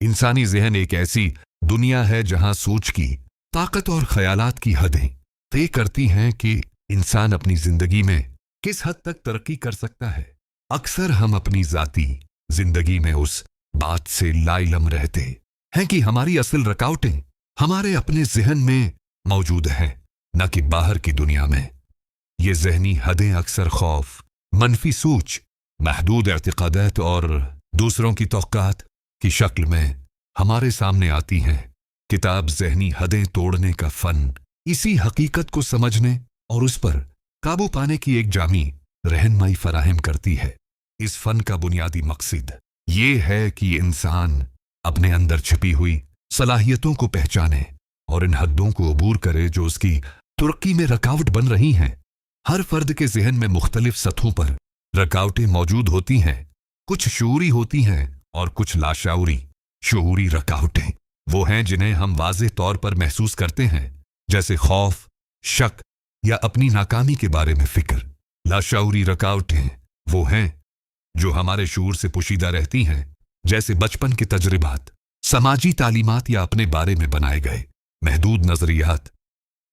इंसानी जहन एक ऐसी दुनिया है जहां सोच की ताकत और ख्यालात की हदें तय करती हैं कि इंसान अपनी जिंदगी में किस हद तक तरक्की कर सकता है। अक्सर हम अपनी जाती जिंदगी में उस बात से लाइलम रहते हैं कि हमारी असल रुकावटें हमारे अपने जहन में मौजूद हैं, न कि बाहर की दुनिया में। ये जहनी हदें अक्सर खौफ, मनफी सोच, महदूद एतक़ादात और दूसरों की तौक़ात की शक्ल में हमारे सामने आती हैं। किताब ज़हनी हदें तोड़ने का फ़न इसी हकीकत को समझने और उस पर काबू पाने की एक जामी रहनुमाई फराहम करती है। इस फ़न का बुनियादी मकसद ये है कि इंसान अपने अंदर छिपी हुई सलाहियतों को पहचाने और इन हद्दों को अबूर करे जो उसकी तरक्की में रुकावट बन रही हैं। हर फर्द के ज़हन में मुख्तलिफ सतहों पर रुकावटें मौजूद होती हैं। कुछ शऊरी होती हैं और कुछ लाशऊरी। शऊरी रुकावटें वो हैं जिन्हें हम वाज़ेह तौर पर महसूस करते हैं, जैसे खौफ, शक या अपनी नाकामी के बारे में फिक्र। लाशऊरी रुकावटें वो हैं जो हमारे शऊर से पोशीदा रहती हैं, जैसे बचपन के तजर्बात, समाजी तालीमात या अपने बारे में बनाए गए महदूद नजरियात।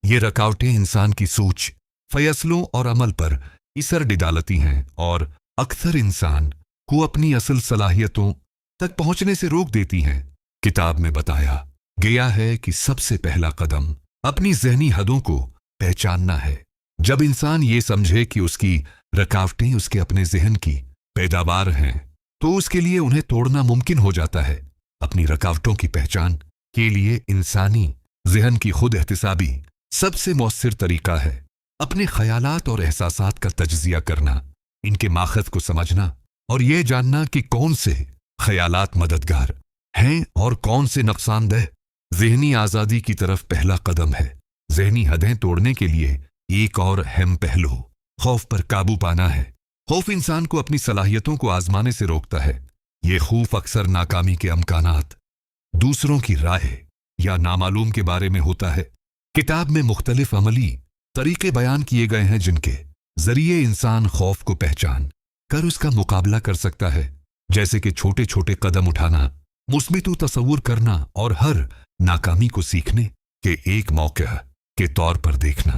ये रुकावटें इंसान की सोच, फैसलों और अमल पर असर डालती हैं और अक्सर इंसान को अपनी असल सलाहियतों तक पहुंचने से रोक देती हैं। किताब में बताया गया है कि सबसे पहला कदम अपनी ज़हनी हदों को पहचानना है। जब इंसान ये समझे कि उसकी रुकावटें उसके अपने ज़हन की पैदावार हैं, तो उसके लिए उन्हें तोड़ना मुमकिन हो जाता है। अपनी रुकावटों की पहचान के लिए इंसानी ज़हन की खुद एहतिसाबी सबसे मौसर तरीका है। अपने ख्यालात और एहसासात का तज्जिया करना, इनके माखज़ को समझना और यह जानना कि कौन से ख्यालात मददगार हैं और कौन से नुकसानदेह ज़हनी आज़ादी की तरफ पहला कदम है। ज़हनी हदें तोड़ने के लिए एक और अहम पहलू खौफ पर काबू पाना है। खौफ इंसान को अपनी सलाहियतों को आजमाने से रोकता है। ये खौफ अक्सर नाकामी के अमकानात, दूसरों की राय या नामालूम के बारे में होता है। किताब में मुख्तलिफ अमली तरीके बयान किए गए हैं जिनके जरिए इंसान खौफ को पहचान कर उसका मुकाबला कर सकता है, जैसे कि छोटे छोटे कदम उठाना, मुस्बित तसव्वुर करना और हर नाकामी को सीखने के एक मौका के तौर पर देखना।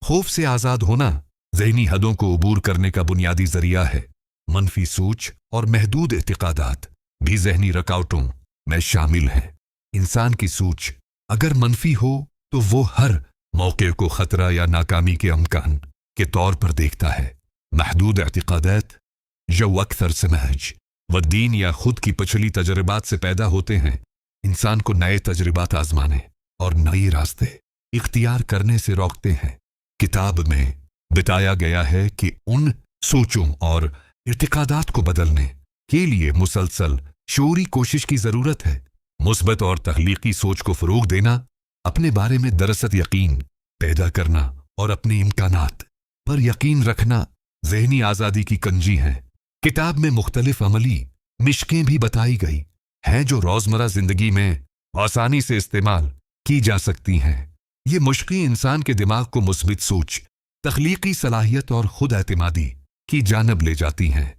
खौफ से आज़ाद होना ज़हनी हदों को अबूर करने का बुनियादी जरिया है। मनफी सोच और महदूद एतक़ादात भी ज़हनी रुकावटों में शामिल हैं। इंसान की सोच अगर मनफी हो तो वो हर मौके को खतरा या नाकामी के अमकान के तौर पर देखता है। महदूद एतक़ादात जो अक्सर समझ व दीन या खुद की पिछली तजर्बात से पैदा होते हैं, इंसान को नए तजर्बात आजमाने और नए रास्ते इख्तियार करने से रोकते हैं। किताब में बताया गया है कि उन सोचों और इर्तिकादात को बदलने के लिए मुसलसल शऊरी कोशिश की जरूरत है। मुस्बत और तख्लीकी सोच को फरोग देना, अपने बारे में दरअसल यकीन पैदा करना और अपने इम्कानात पर यकीन रखना ज़हनी आज़ादी की कंजी है। किताब में मुख्तलिफ अमली मिश्कें भी बताई गई हैं जो रोज़मर्रा ज़िंदगी में आसानी से इस्तेमाल की जा सकती हैं। ये मुश्कें इंसान के दिमाग को मुस्बित सोच, तख्लीकी सलाहियत और खुद एतमादी की जानब ले जाती हैं।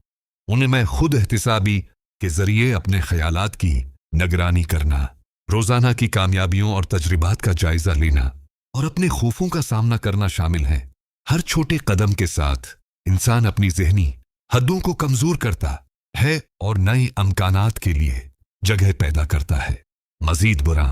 उनमें खुद एहतिसाबी के ज़रिए अपने ख्यालात की निगरानी करना, रोज़ाना की कामयाबियों और तजर्बात का जायज़ा लेना और अपने खौफों का सामना करना शामिल है। हर छोटे कदम के साथ इंसान अपनी ज़हनी हदों को कमज़ोर करता है और नए अमकानात के लिए जगह पैदा करता है। मज़ीद बुरा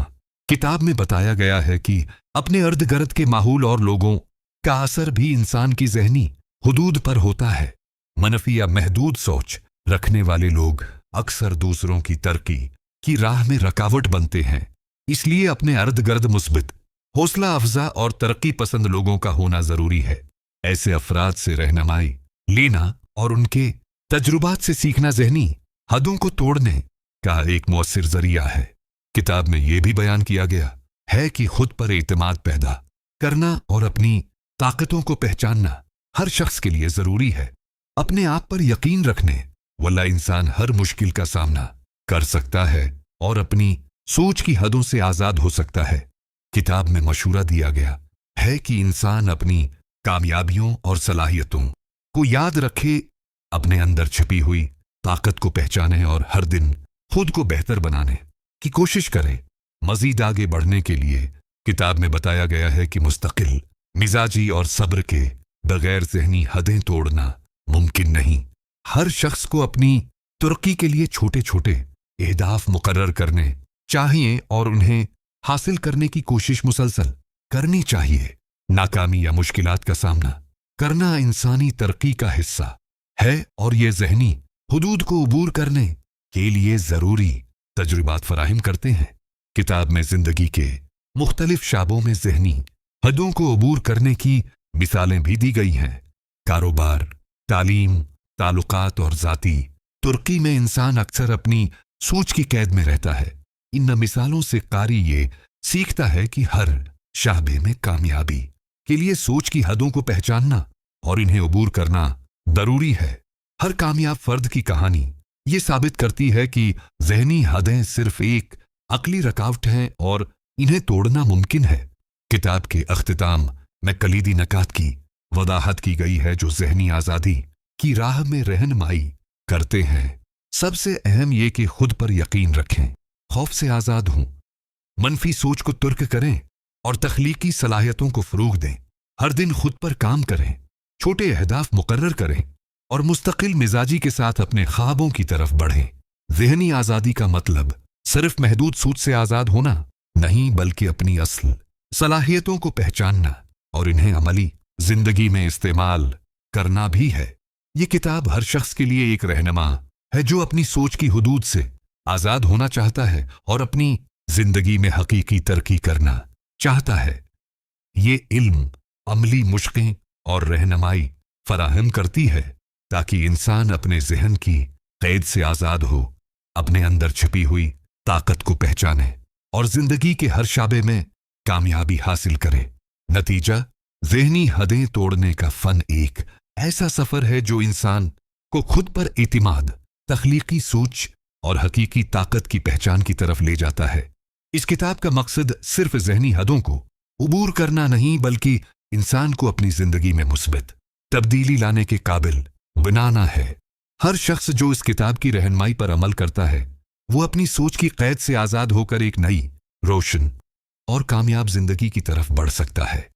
किताब में बताया गया है कि अपने अर्द गिर्द के माहौल और लोगों का असर भी इंसान की ज़हनी हुदूद पर होता है। मनफी या महदूद सोच रखने वाले लोग अक्सर दूसरों की तरक्की की राह में रुकावट बनते हैं। इसलिए अपने अर्द गिर्द मुस्बित, हौसला अफजा और तरक्की पसंद लोगों का होना ज़रूरी है। ऐसे अफराद से रहनुमाई लेना और उनके तजुर्बात से सीखना ज़हनी हदों को तोड़ने का एक मौसर जरिया है। किताब में यह भी बयान किया गया है कि खुद पर एतमाद पैदा करना और अपनी ताकतों को पहचानना हर शख्स के लिए ज़रूरी है। अपने आप पर यकीन रखने वाला इंसान हर मुश्किल का सामना कर सकता है और अपनी सोच की हदों से आज़ाद हो सकता है। किताब में मशूरा दिया गया है कि इंसान अपनी कामयाबियों और सलाहियतों को याद रखे, अपने अंदर छिपी हुई ताकत को पहचाने और हर दिन खुद को बेहतर बनाने की कोशिश करें। मजीद आगे बढ़ने के लिए किताब में बताया गया है कि मुस्तकिल मिजाजी और सब्र के बगैर ज़हनी हदें तोड़ना मुमकिन नहीं। हर शख्स को अपनी तरक्की के लिए छोटे छोटे अहदाफ मुकर्रर करने चाहिए और उन्हें हासिल करने की कोशिश मुसलसल करनी चाहिए। नाकामी या मुश्किलात का सामना करना इंसानी तरक्की का हिस्सा है और ये ज़हनी हुदूद को अबूर करने के लिए ज़रूरी तजुर्बात फराहम करते हैं। किताब में ज़िंदगी के मुख्तलिफ शाबों में ज़हनी हदों को अबूर करने की मिसालें भी दी गई हैं। कारोबार, तालीम, ताल्लुकात और ज़ाती तुर्की में इंसान अक्सर अपनी सोच की कैद में रहता है। इन मिसालों से कारी ये सीखता है कि हर शाबे में कामयाबी के लिए सोच की हदों को पहचानना और इन्हें अबूर करना ज़रूरी है। हर कामयाब फर्द की कहानी ये साबित करती है कि ज़हनी हदें सिर्फ एक अक्ली रुकावट हैं और इन्हें तोड़ना मुमकिन है। किताब के अख्तिताम में कलीदी नकात की वदाहत की गई है जो ज़हनी आज़ादी की राह में रहनुमाई करते हैं। सबसे अहम ये कि खुद पर यकीन रखें, खौफ से आज़ाद हों, मनफी सोच को तुर्क करें और तख्लीकी सलाहियतों को फ़रोग़ दें। हर दिन खुद पर काम करें, छोटे अहदाफ मुकर्रर करें और मुस्तकिल मिजाजी के साथ अपने ख्वाबों की तरफ बढ़ें। ज़हनी आज़ादी का मतलब सिर्फ महदूद सोच से आज़ाद होना नहीं, बल्कि अपनी असल सलाहियतों को पहचानना और इन्हें अमली ज़िंदगी में इस्तेमाल करना भी है। ये किताब हर शख्स के लिए एक रहनुमा है जो अपनी सोच की हुदूद से आज़ाद होना चाहता है और अपनी ज़िंदगी में हकीकी तरक्की करना चाहता है। ये इल्म, अमली मुश्क़ें और रहनुमाई फराहम करती है ताकि इंसान अपने ज़हन की क़ैद से आज़ाद हो, अपने अंदर छिपी हुई ताकत को पहचाने और ज़िंदगी के हर शाबे में कामयाबी हासिल करे। नतीजा, ज़हनी हदें तोड़ने का फ़न एक ऐसा सफ़र है जो इंसान को खुद पर एतिमाद, तख्लीकी सोच और हकीकी ताकत की पहचान की तरफ ले जाता है। इस किताब का मकसद सिर्फ ज़हनी हदों को अबूर करना नहीं, बल्कि इंसान को अपनी ज़िंदगी में मुस्बित तब्दीली लाने के काबिल बनाना है। हर शख्स जो इस किताब की रहनुमाई पर अमल करता है वो अपनी सोच की क़ैद से आज़ाद होकर एक नई, रोशन और कामयाब ज़िंदगी की तरफ बढ़ सकता है।